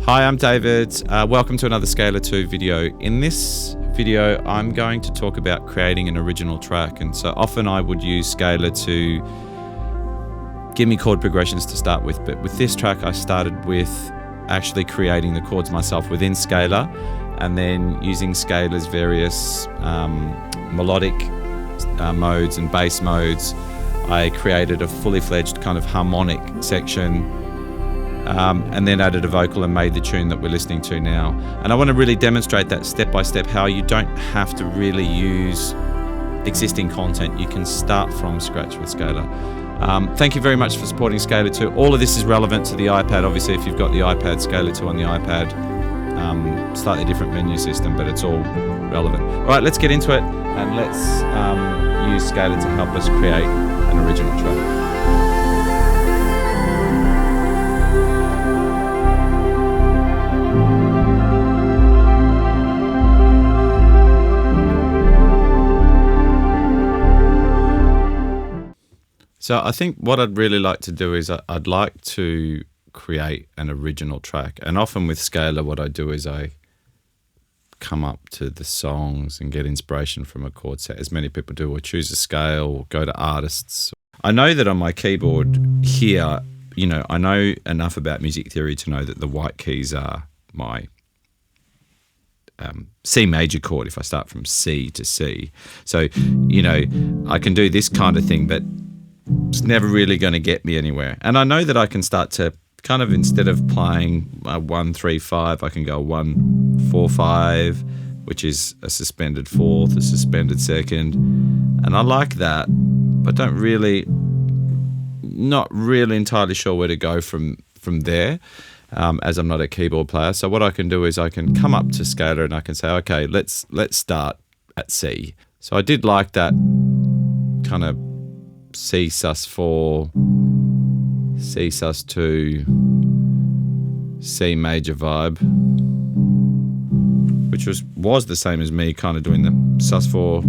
Hi, I'm David. Welcome to another Scalar 2 video. In this video, I'm going to talk about creating an original track. And so often I would use Scalar to give me chord progressions to start with. But with this track, I started with actually creating the chords myself within Scalar, and then using Scalar's various melodic modes and bass modes, I created a fully fledged kind of harmonic section, and then added a vocal and made the tune that we're listening to now. And I want to really demonstrate that step by step, how you don't have to really use existing content. You can start from scratch with Scalar. Thank you very much for supporting Scalar 2. All of this is relevant to the iPad. Obviously, if you've got the iPad, Scalar 2 on the iPad, slightly different menu system, but it's all relevant. All right, let's get into it, and let's use Scalar to help us create an original track. So I think what I'd really like to do is I'd like to create an original track. And often with Scalar, what I do is I come up to the songs and get inspiration from a chord set, as many people do, or choose a scale, or go to artists. I know that on my keyboard here, I know enough about music theory to know that the white keys are my C major chord if I start from C to C. So, I can do this kind of thing, but it's never really going to get me anywhere. And I know that I can start to kind of, instead of playing 1, 3, 5, I can go 1, 4, 5, which is a suspended fourth, a suspended second. And I like that, but not really entirely sure where to go from there, as I'm not a keyboard player. So what I can do is I can come up to Scalar and I can say, okay, let's start at C. So I did like that kind of C sus4, C sus2, C major vibe, which was the same as me kind of doing the sus4,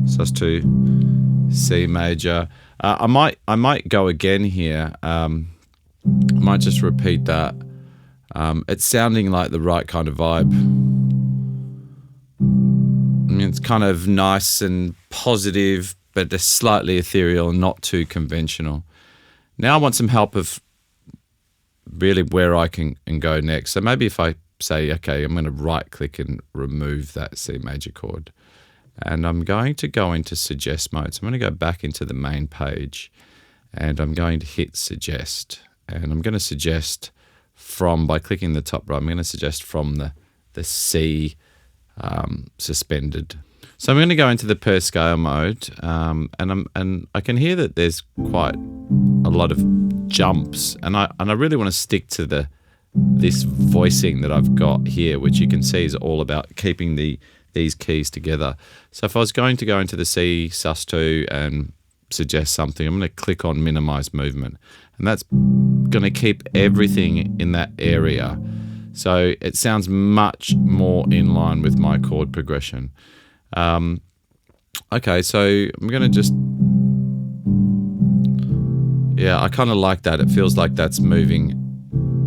sus2, C major. I might go again here. I might just repeat that. It's sounding like the right kind of vibe. I mean, it's kind of nice and positive, but it's slightly ethereal and not too conventional. Now I want some help of really where I can go next. So maybe if I say, okay, I'm going to right click and remove that C major chord. And I'm going to go into suggest mode. So I'm going to go back into the main page and I'm going to hit suggest. And I'm going to suggest by clicking the top right, I'm going to suggest from the C suspended. So I'm going to go into the per scale mode, and I can hear that there's quite a lot of jumps, and I really want to stick to this voicing that I've got here, which you can see is all about keeping these keys together. So if I was going to go into the C sus2 and suggest something, I'm going to click on minimize movement, and that's going to keep everything in that area. So it sounds much more in line with my chord progression. Okay, so I'm going to just, I kind of like that. It feels like that's moving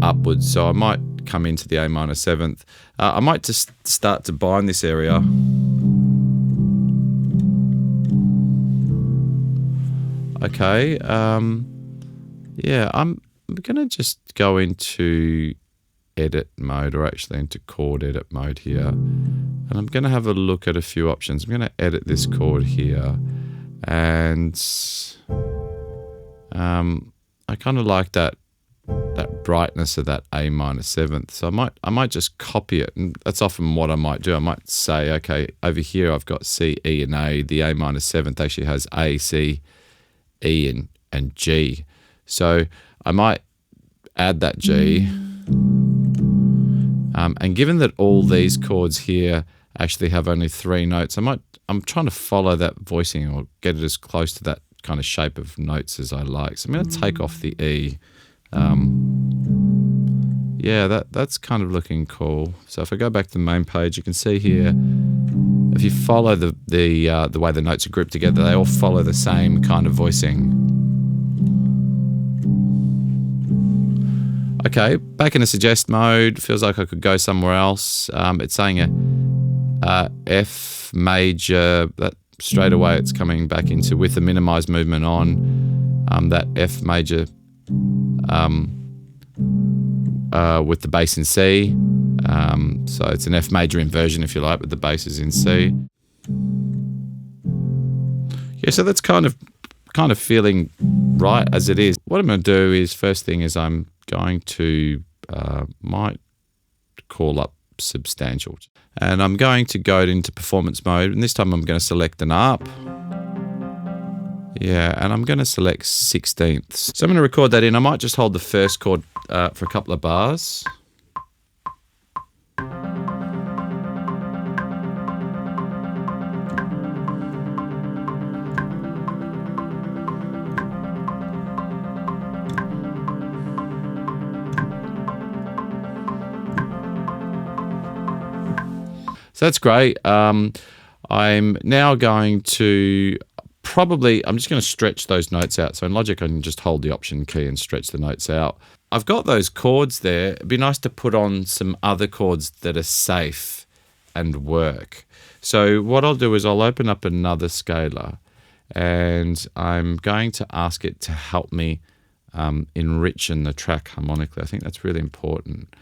upwards. So I might come into the A minor 7th. I might just start to bind this area. Okay, I'm going to just go into edit mode, or actually into chord edit mode here. And I'm going to have a look at a few options. I'm going to edit this chord here. And I kind of like that brightness of that A minor 7th. So I might just copy it. And that's often what I might do. I might say, okay, over here I've got C, E, and A. The A minor 7th actually has A, C, E, and G. So I might add that G. And given that all these chords here actually have only 3 notes, I'm trying to follow that voicing or get it as close to that kind of shape of notes as I like. So I'm going to take off the E. That's kind of looking cool. So if I go back to the main page, you can see here, if you follow the way the notes are grouped together, they all follow the same kind of voicing. Okay, back in the suggest mode. Feels like I could go somewhere else. It's saying a F major. That straight away it's coming back into, with the minimize movement on, that F major with the bass in C. So it's an F major inversion, if you like, but the bass is in C. Yeah, so that's kind of feeling right as it is. What I'm going to do is, first thing is I'm going to might call up substantial, and I'm going to go into performance mode, and this time I'm going to select an ARP. Yeah, and I'm going to select 16ths. So I'm going to record that in. I might just hold the first chord for a couple of bars. So that's great. I'm now going to I'm just going to stretch those notes out. So in Logic, I can just hold the Option key and stretch the notes out. I've got those chords there. It'd be nice to put on some other chords that are safe and work. So what I'll do is I'll open up another scaler, and I'm going to ask it to help me enrichen the track harmonically. I think that's really important.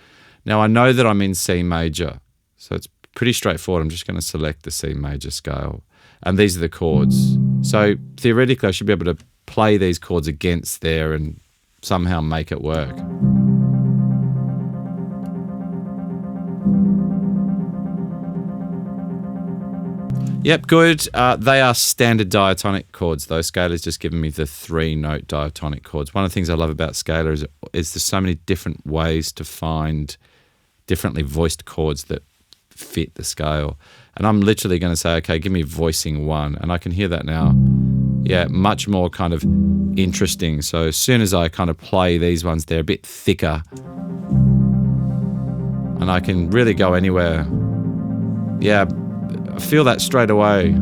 Now I know that I'm in C major, so it's pretty straightforward. I'm just going to select the C major scale, and these are the chords. So theoretically I should be able to play these chords against there and somehow make it work. Yep, good. They are standard diatonic chords. Those scalars just giving me the 3-note diatonic chords. One of the things I love about scalar is there's so many different ways to find differently voiced chords that fit the scale. And I'm literally going to say, okay, give me voicing 1, and I can hear that now. Yeah, much more kind of interesting. So as soon as I kind of play these ones, they're a bit thicker, and I can really go anywhere. Yeah, I feel that straight away.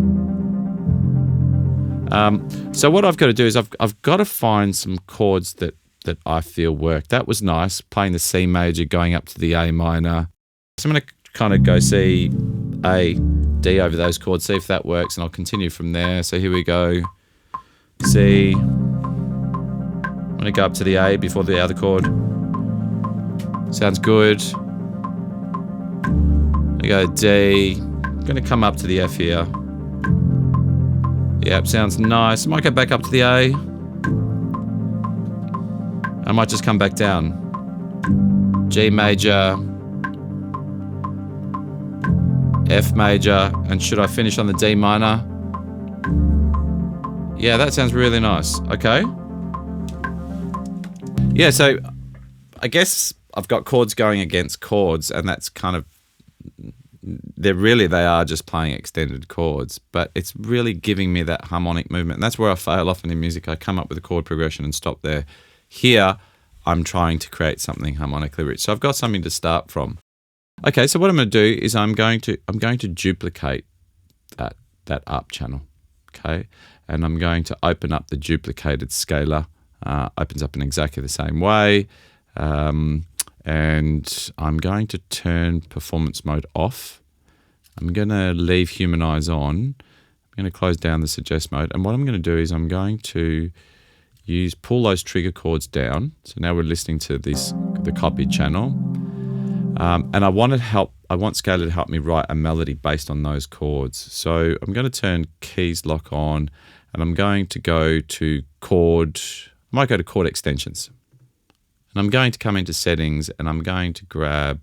So what I've got to do is I've got to find some chords that I feel work. That was nice, playing the C major, going up to the A minor. So I'm going to kind of go C, A, D over those chords, see if that works, and I'll continue from there. So here we go. C. I'm going to go up to the A before the other chord. Sounds good. I go D. I'm going to come up to the F here. Yep, sounds nice. I might go back up to the A. I might just come back down. G major, F major, and should I finish on the D minor? Yeah, that sounds really nice. Okay. Yeah, so I guess I've got chords going against chords, and that's kind of, they are just playing extended chords, but it's really giving me that harmonic movement. And that's where I fail often in music. I come up with a chord progression and stop there. Here, I'm trying to create something harmonically rich. So I've got something to start from. Okay, so what I'm going to do is I'm going to duplicate that up channel. Okay, and I'm going to open up the duplicated scalar. Opens up in exactly the same way. And I'm going to turn performance mode off. I'm going to leave humanize on. I'm going to close down the suggest mode. And what I'm going to do is I'm going to pull those trigger chords down. So now we're listening to the copied channel. And I want Scalar to help me write a melody based on those chords. So I'm going to turn keys lock on, and I'm going to go to chord. I might go to chord extensions. And I'm going to come into settings, and I'm going to grab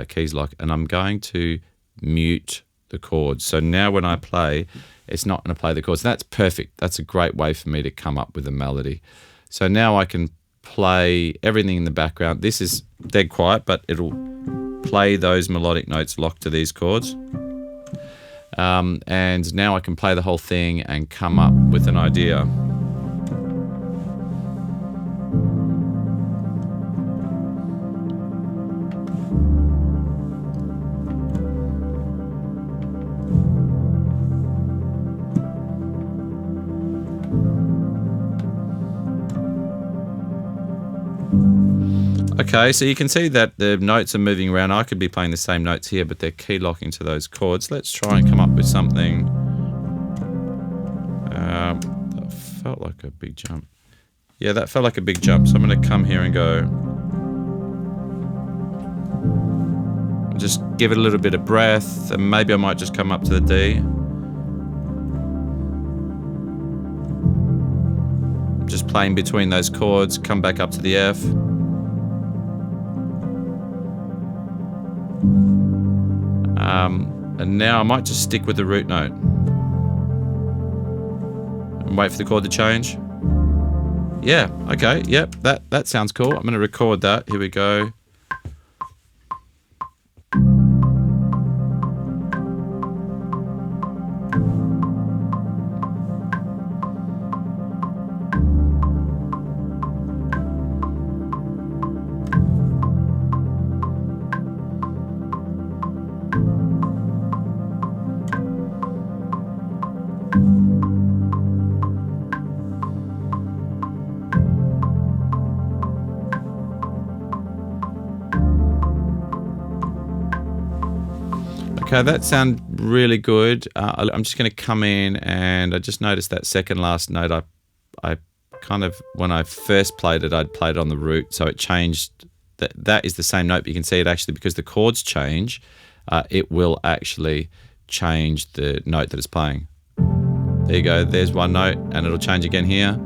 keys lock, and I'm going to mute the chords. So now when I play, it's not going to play the chords. That's perfect. That's a great way for me to come up with a melody. So now I can play everything in the background. This is dead quiet, but it'll play those melodic notes locked to these chords. And now I can play the whole thing and come up with an idea. Okay, so you can see that the notes are moving around. I could be playing the same notes here, but they're key locking to those chords. Let's try and come up with something. That felt like a big jump. Yeah, that felt like a big jump. So I'm going to come here and go. Just give it a little bit of breath, and maybe I might just come up to the D. Just playing between those chords, come back up to the F. And now I might just stick with the root note and wait for the chord to change. Yeah, okay, yep, that sounds cool. I'm going to record that. Here we go. Okay, that sounds really good. I'm just going to come in, and I just noticed that second last note. I kind of, when I first played it, I'd played it on the root, so it changed. That is the same note, but you can see it actually, because the chords change, it will actually change the note that it's playing. There you go. There's one note, and it'll change again here.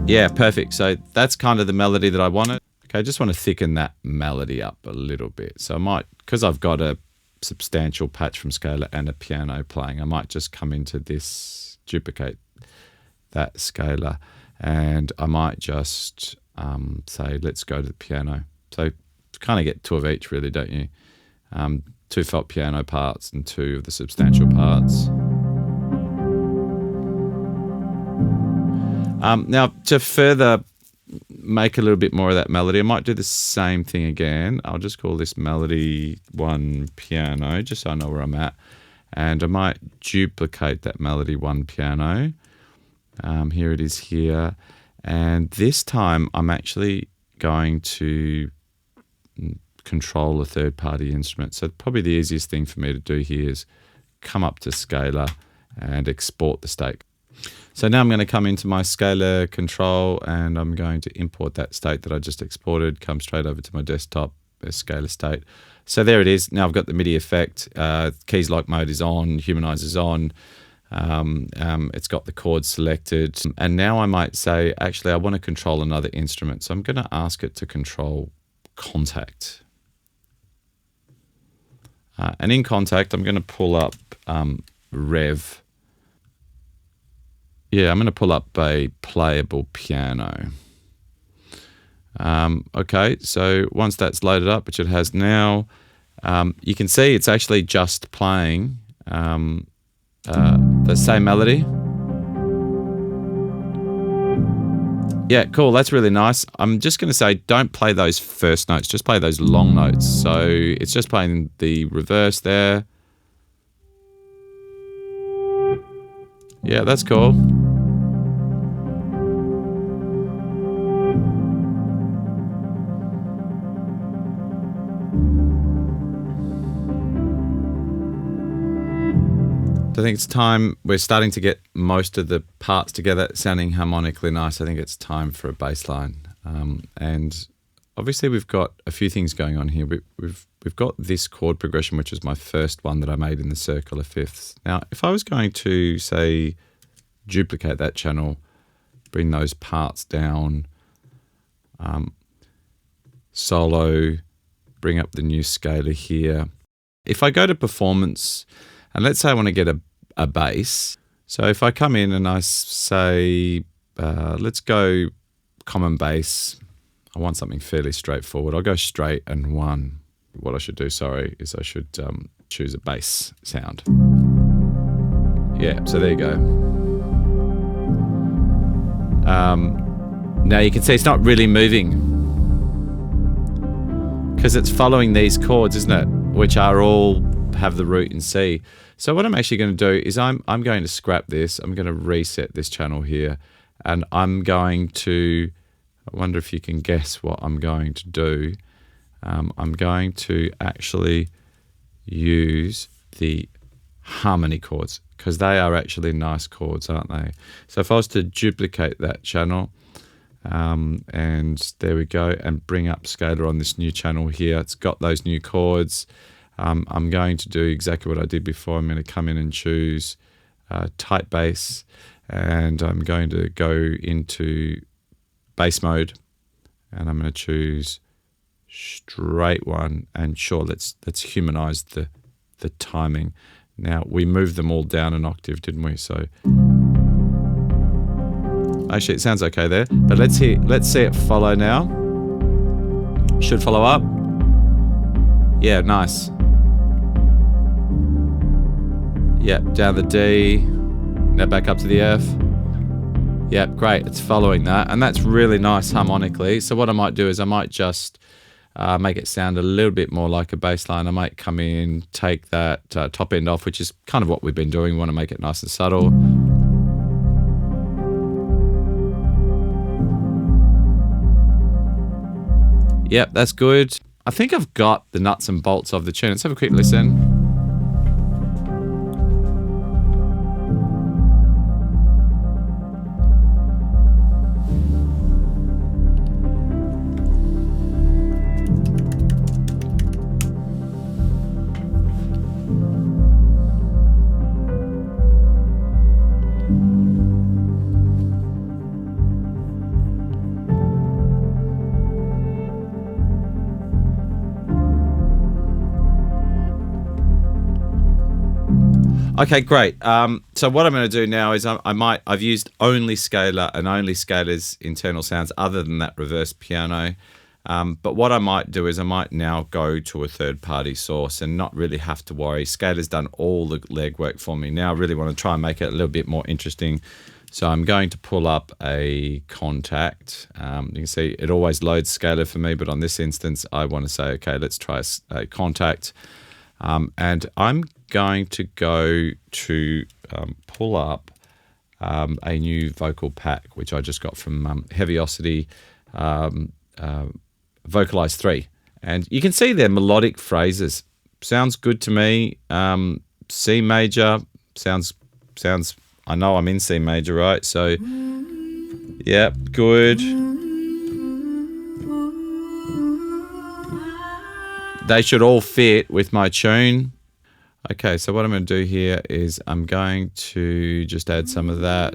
Yeah, perfect. So that's kind of the melody that I wanted. Okay, I just want to thicken that melody up a little bit. So I might, because I've got a substantial patch from scalar and a piano playing, I might just come into this, duplicate that scalar, and I might just say, let's go to the piano. So kind of get two of each, really, don't you? Two felt piano parts and two of the substantial parts. Now, to further make a little bit more of that melody, I might do the same thing again. I'll just call this melody 1 piano, just so I know where I'm at. And I might duplicate that melody 1 piano. Here it is here. And this time I'm actually going to control a third-party instrument. So probably the easiest thing for me to do here is come up to scalar and export the state. So now I'm going to come into my scalar control, and I'm going to import that state that I just exported, come straight over to my desktop, scalar state. So there it is. Now I've got the MIDI effect. Keys lock mode is on, humanize is on. It's got the chords selected. And now I might say, actually, I want to control another instrument. So I'm going to ask it to control contact. And in contact, I'm going to pull up Rev. Yeah, I'm going to pull up a playable piano. Okay, so once that's loaded up, which it has now, you can see it's actually just playing the same melody. Yeah, cool, that's really nice. I'm just going to say, don't play those first notes, just play those long notes. So it's just playing the reverse there. Yeah, that's cool. I think it's time. We're starting to get most of the parts together, sounding harmonically nice. I think it's time for a bass line. And obviously we've got a few things going on here. We've got this chord progression, which was my first one that I made in the circle of fifths. Now, if I was going to, say, duplicate that channel, bring those parts down, solo, bring up the new scalar here. If I go to performance, and let's say I want to get a bass. So if I come in and I say, let's go common bass. I want something fairly straightforward. I'll go straight and 1. What I should do, sorry, is I should choose a bass sound. Yeah, so there you go. Now you can see it's not really moving because it's following these chords, isn't it? Which are all have the root in C. So what I'm actually going to do is I'm going to scrap this. I'm going to reset this channel here, and I'm going to I wonder if you can guess what I'm going to do. I'm going to actually use the harmony chords, because they are actually nice chords, aren't they? So if I was to duplicate that channel, and there we go, and bring up scalar on this new channel here, it's got those new chords. I'm going to do exactly what I did before. I'm going to come in and choose tight bass, and I'm going to go into bass mode, and I'm going to choose straight one, and sure, let's humanize the timing. Now we moved them all down an octave, didn't we? So actually it sounds okay there, but let's see it follow now. Should follow up. Yeah, nice. Yep, down the D, now back up to the F. Yep, great, it's following that, and that's really nice harmonically. So what I might do is I might just make it sound a little bit more like a bass line. I might come in, take that top end off, which is kind of what we've been doing. We want to make it nice and subtle. Yep, that's good. I think I've got the nuts and bolts of the tune. Let's have a quick listen. Okay, great. So what I'm going to do now is I've used only scalar and only scalar's internal sounds other than that reverse piano. But what I might do is I might now go to a third-party source and not really have to worry. Scalar's done all the legwork for me. Now I really want to try and make it a little bit more interesting. So I'm going to pull up a contact. You can see it always loads scalar for me, but on this instance, I want to say, okay, let's try a contact. And I'm going to go to pull up a new vocal pack, which I just got from Heaviosity Vocalize 3. And you can see their melodic phrases. Sounds good to me. C major sounds. I know I'm in C major, right? So, yeah, good. They should all fit with my tune. Okay, so what I'm going to do here is I'm going to just add some of that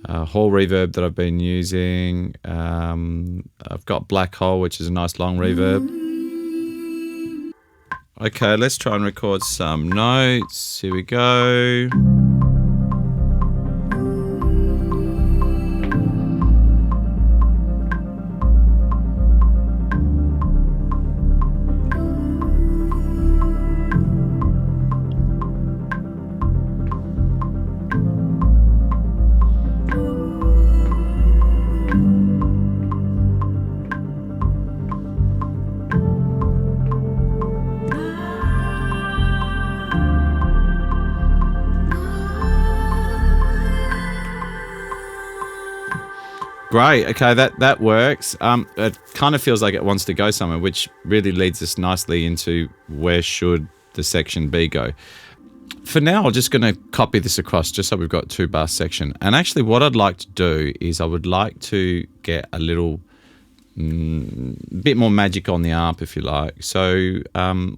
hall reverb that I've been using. I've got Black Hole, which is a nice long reverb. Okay, let's try and record some notes. Here we go. Great. Okay, that works. It kind of feels like it wants to go somewhere, which really leads us nicely into where should the section B go. For now, I'm just going to copy this across just so we've got two bar section. And actually what I'd like to do is I would like to get a little bit more magic on the arp, if you like. So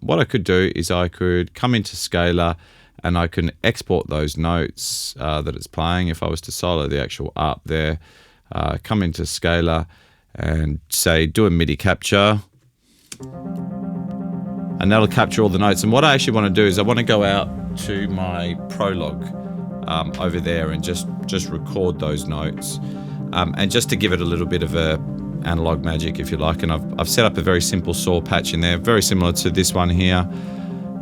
what I could do is I could come into scalar and I can export those notes that it's playing. If I was to solo the actual arp there, come into scalar and say do a MIDI capture, and that'll capture all the notes. And what I actually want to do is I want to go out to my prologue over there and just record those notes, and just to give it a little bit of a analog magic, if you like. And I've set up a very simple saw patch in there, very similar to this one here,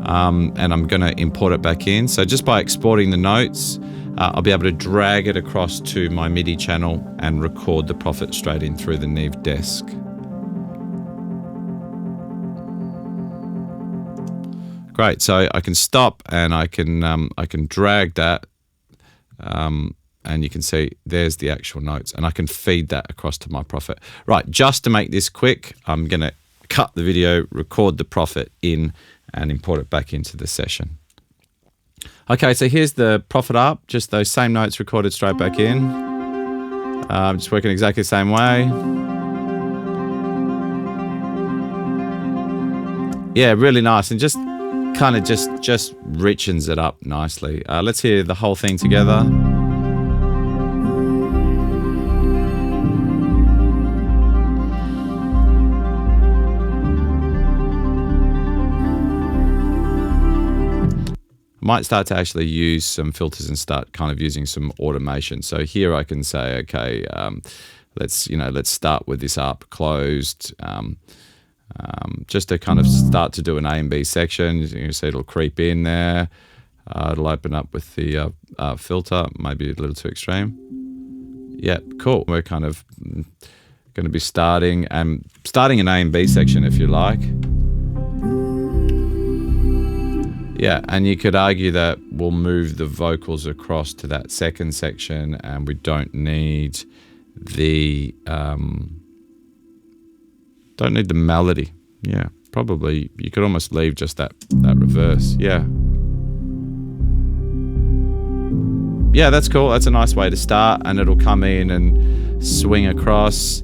and I'm going to import it back in. So just by exporting the notes, I'll be able to drag it across to my MIDI channel and record the Prophet straight in through the Neve desk. Great, so I can stop and I can drag that, and and you can see there's the actual notes, and I can feed that across to my Prophet. Right, just to make this quick, I'm going to cut the video, record the Prophet in, and import it back into the session. Okay, so here's the Prophet up, just those same notes recorded straight back in. Just working exactly the same way. Yeah, really nice, and just kind of just richens it up nicely. Let's hear the whole thing together. Might start to actually use some filters and start kind of using some automation. So here I can say, okay, let's start with this up closed, just to kind of start to do an A and B section. You can see it'll creep in there. It'll open up with the filter, maybe a little too extreme. Yeah, cool. We're kind of going to be starting an A and B section, if you like. Yeah, and you could argue that we'll move the vocals across to that second section, and we don't need the melody. Yeah, probably you could almost leave just that reverse. Yeah. Yeah, that's cool. That's a nice way to start, and it'll come in and swing across.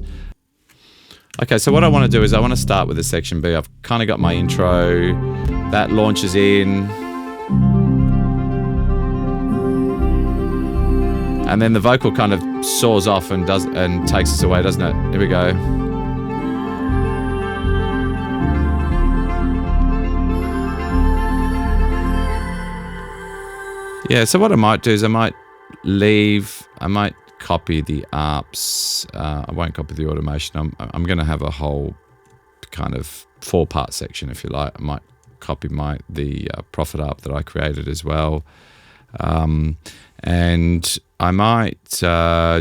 Okay, so what I want to do is I want to start with the section B. I've kind of got my intro. That launches in. And then the vocal kind of soars off and takes us away, doesn't it? Here we go. Yeah, so what I might do is I might copy the arps. I won't copy the automation. I'm going to have a whole kind of 4-part section, if you like. I might copy the Prophet arp that I created as well. And I might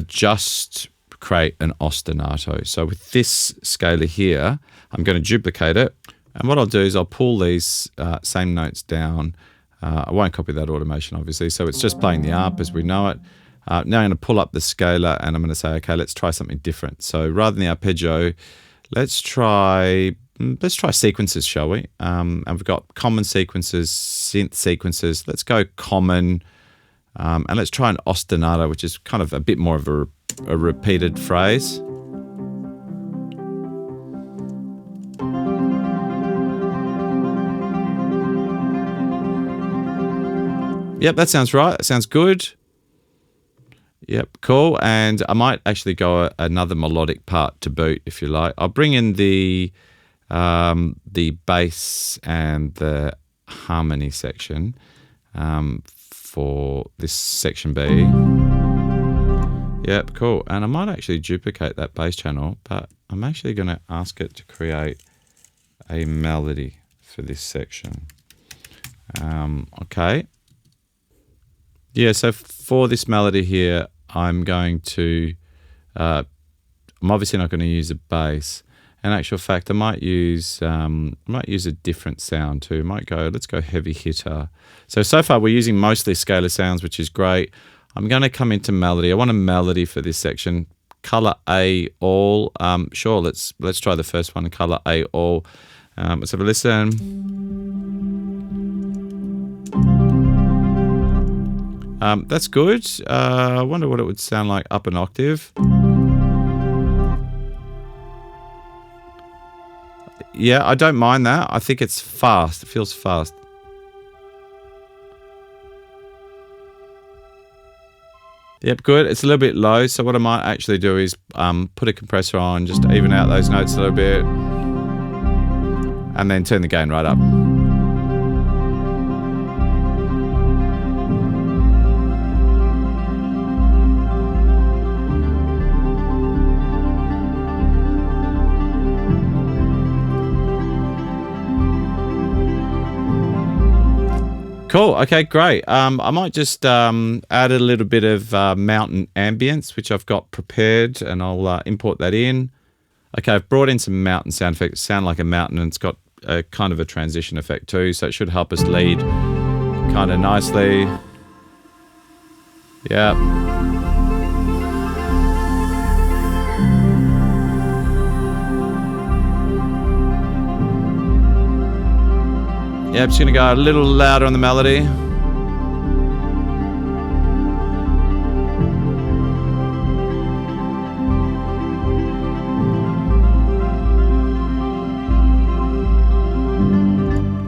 just create an ostinato. So with this scaler here, I'm going to duplicate it. And what I'll do is I'll pull these same notes down. I won't copy that automation, obviously. So it's just playing the arp as we know it. Now I'm going to pull up the scaler, and I'm going to say, okay, let's try something different. So rather than the arpeggio, let's try sequences, shall we? And we've got common sequences, synth sequences. Let's go common, and let's try an ostinato, which is kind of a bit more of a repeated phrase. Yep, that sounds right. That sounds good. Yep, cool. And I might actually go another melodic part to boot, if you like. I'll bring in the bass and the harmony section for this section B. Yep, cool. And I might actually duplicate that bass channel, but I'm actually going to ask it to create a melody for this section. Okay. Yeah, so for this melody here, I'm obviously not going to use a bass. In actual fact, I might use a different sound too. Let's go heavy hitter. So far we're using mostly scalar sounds, which is great. I'm going to come into melody. I want a melody for this section. Color A all. Sure, let's try the first one. Color A all. Let's have a listen. That's good. I wonder what it would sound like up an octave. Yeah, I don't mind that. I think it's fast. It feels fast. Yep, good. It's a little bit low, so what I might actually do is put a compressor on, just even out those notes a little bit, and then turn the gain right up. Cool. Okay, great. I might just add a little bit of mountain ambience, which I've got prepared, and I'll import that in. Okay, I've brought in some mountain sound effects. Sound like a mountain, and it's got a kind of a transition effect too, so it should help us lead kind of nicely. Yeah. Yeah, I'm just going to go a little louder on the melody.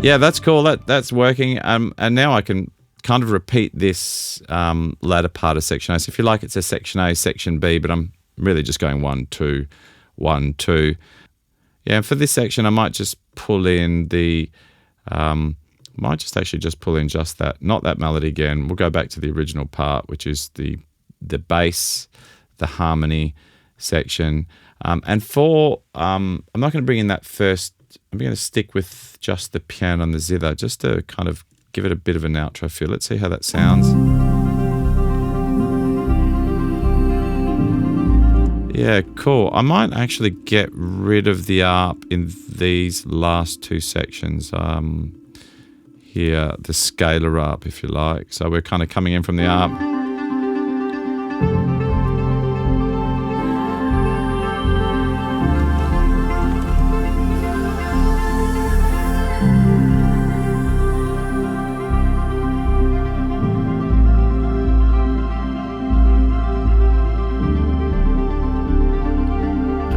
Yeah, that's cool. That's working. And now I can kind of repeat this latter part of section A. So if you like, it's a section A, section B, but I'm really just going 1, 2, 1, 2. Yeah, and for this section, I might just pull in the, actually just pull in just that, not that melody again. We'll go back to the original part, which is the bass, the harmony section. And for, I'm not going to bring in that first. I'm going to stick with just the piano and the zither, just to kind of give it a bit of an outro feel. Let's see how that sounds. Yeah, cool. I might actually get rid of the arp in these last two sections. Here, the scalar arp, if you like. So we're kind of coming in from the arp.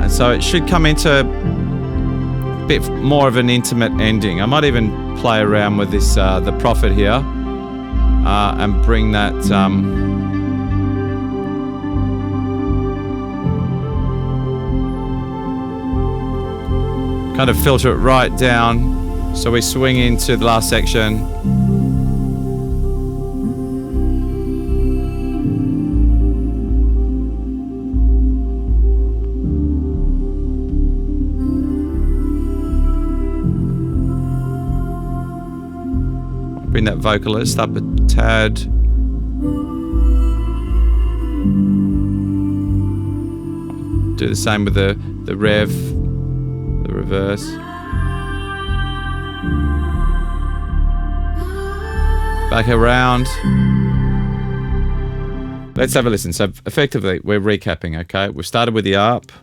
So it should come into a bit more of an intimate ending. I might even play around with this, the prophet here, and bring that kind of filter it right down. So we swing into the last section. Bring that vocalist up a tad. Do the same with the rev, the reverse. Back around. Let's have a listen. So effectively, we're recapping, okay? We've started with the arp.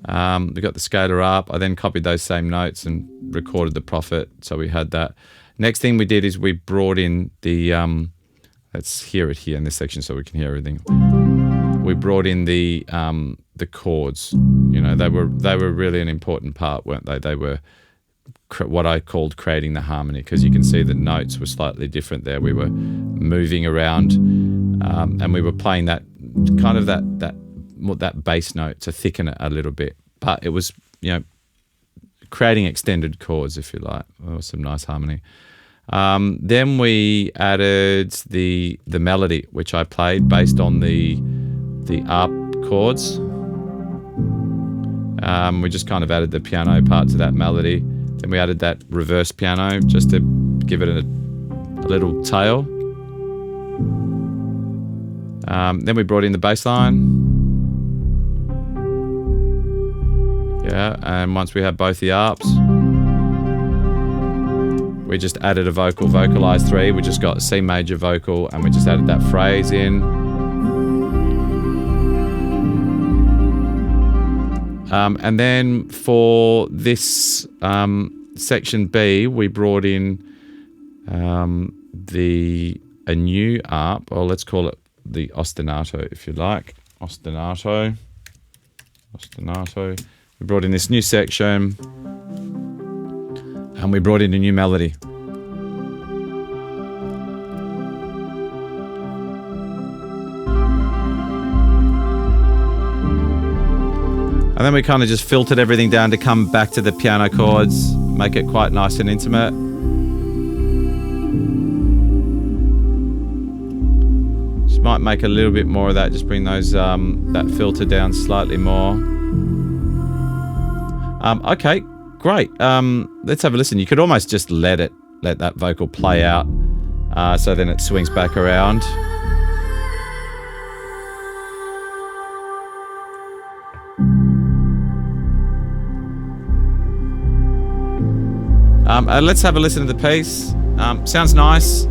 We got the scalar arp. I then copied those same notes and recorded the prophet. So we had that. Next thing we did is we brought in the, let's hear it here in this section so we can hear everything. We brought in the chords. You know, they were really an important part, weren't they? They were what I called creating the harmony, because you can see the notes were slightly different there. We were moving around, and we were playing that kind of that bass note to thicken it a little bit. But it was, you know, creating extended chords, if you like. There was some nice harmony. Then we added the melody, which I played based on the arp chords. We just kind of added the piano part to that melody. Then we added that reverse piano just to give it a little tail. Then we brought in the bass line. Yeah, and once we had both the arps, we just added a vocalized 3. We just got a C major vocal, and we just added that phrase in. And then for this section B, we brought in a new arp, or let's call it the ostinato, if you like. Ostinato. We brought in this new section, and we brought in a new melody. And then we kind of just filtered everything down to come back to the piano chords, make it quite nice and intimate. Just might make a little bit more of that, just bring those that filter down slightly more. Okay, great. Let's have a listen. You could almost just let that vocal play out, so then it swings back around. Let's have a listen to the piece. Sounds nice.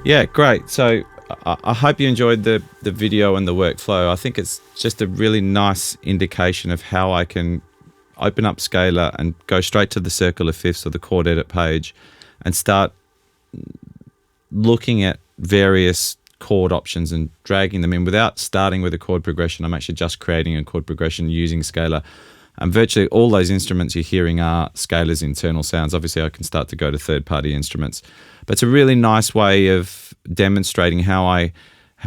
Yeah, great. So I hope you enjoyed the video and the workflow. I think it's just a really nice indication of how I can open up Scalar and go straight to the circle of fifths or the chord edit page and start looking at various chord options and dragging them in without starting with a chord progression. I'm actually just creating a chord progression using Scalar. And virtually all those instruments you're hearing are Scalar's internal sounds. Obviously, I can start to go to third-party instruments. But it's a really nice way of demonstrating how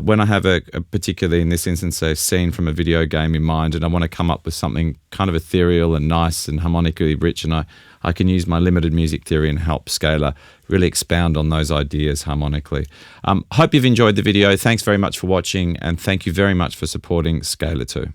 when I have a particularly, in this instance, a scene from a video game in mind, and I want to come up with something kind of ethereal and nice and harmonically rich, and I can use my limited music theory and help Scalar really expound on those ideas harmonically. Hope you've enjoyed the video. Thanks very much for watching, and thank you very much for supporting Scalar too.